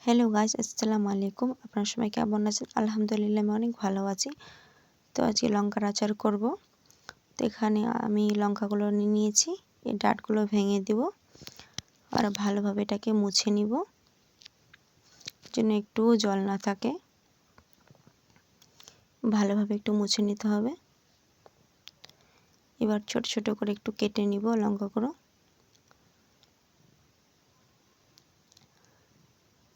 Hello guys, আসসালামু আলাইকুম। আপনারা সবাই কেমন আছেন? আলহামদুলিল্লাহ আমি অনেক ভালো আছি। তো আজকে লঙ্কার আচার করব। তো এখানে আমি লঙ্কাগুলো নিয়েছি, এই ডাঁটগুলো ভেঙে দেব আর ভালোভাবে এটাকে মুছে নিব যেন একটুও জল না থাকে। ভালোভাবে একটু মুছে নিতে হবে। এবার ছোট ছোট করে একটু কেটে নিব লঙ্কাগুলো।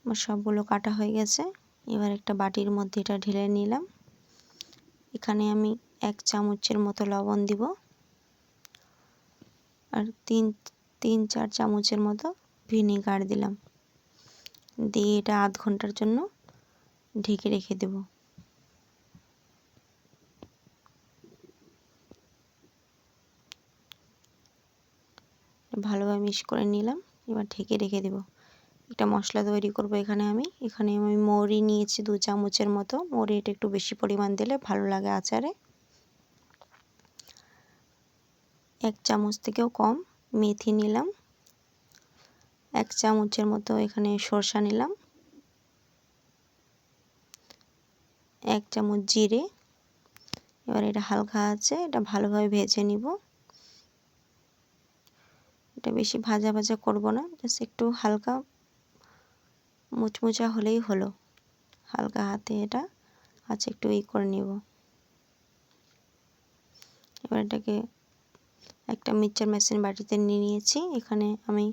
আমার সবগুলো কাটা হয়ে গেছে। এবার একটা বাটির মধ্যে এটা ঢেলে নিলাম। এখানে আমি 1 চামচের মতো লবণ দিব আর 3-4 চামচের মতো ভিনেগার দিলাম। দিয়ে এটা আধ ঘন্টার জন্য ঢেকে রেখে দেব। ভালোভাবে মিক্স করে নিলাম। এবার ঢেকে রেখে দেব। একটা মশলা তৈরি করব এখানে আমি মৌরি নিয়েছি 2 চামচের মতো। মৌরিটা একটু বেশি পরিমাণ দিলে ভালো লাগে আচারে। 1 চামচ থেকেও কম মেথি নিলাম। 1 চামচের মতো এখানে সরষা নিলাম। 1 চামচ জিরে। এবার এটা হালকা আছে, এটা ভালোভাবে ভেজে নিব। এটা বেশি ভাজা ভাজা করব না, জাস্ট একটু হালকা মুচমুচা হলেই হলো। হালকা হাতে এটা একটু করে নিব। এবার এটাকে একটা মিক্সচার মেশিন বাটিতে নিয়ে নিয়েছি। এখানে আমি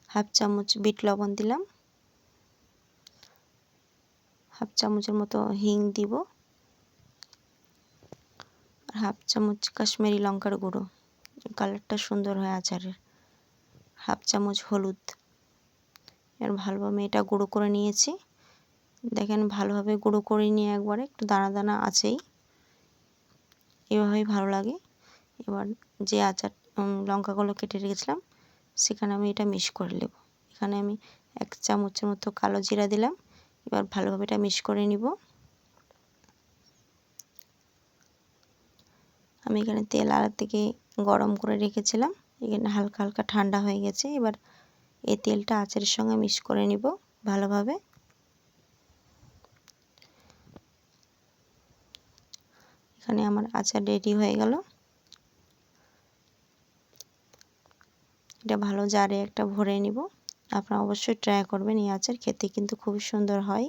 1/2 চামচ বিট লবণ দিলাম, 1/2 চামচের মতো হিং দিব, আর 1/2 চামচ কাশ্মীরি লঙ্কার গুঁড়ো, কালারটা সুন্দর হয় আচারের। 1/2 চামচ হলুদ। এর ভালোভাবে এটা গুঁড়ো করে নিয়েছি। দেখেন ভালোভাবে গুঁড়ো করে নিয়ে একবারে একটু দানা দানা আছেই, এভাবেই ভালো লাগে। এবার যে লঙ্কাগুলো কেটে রেখেছিলাম সেখানে আমি এটা মিক্স করে নেব। এখানে আমি 1 চামচের মতো কালো জিরা দিলাম। এবার ভালোভাবে এটা মিক্স করে নিব। আমি এখানে তেল আগে থেকে গরম করে রেখেছিলাম, এখানে হালকা হালকা ঠান্ডা হয়ে গেছে। এবার এই তেলটা আচারের সঙ্গে মিক্স করে নিব ভালোভাবে। এখানে আমার আচার রেডি হয়ে গেল। এটা ভালো জারে একটা ভরে নিব। আপনারা অবশ্যই ট্রাই করবেন, এই আচার খেতে কিন্তু খুবই সুন্দর হয়।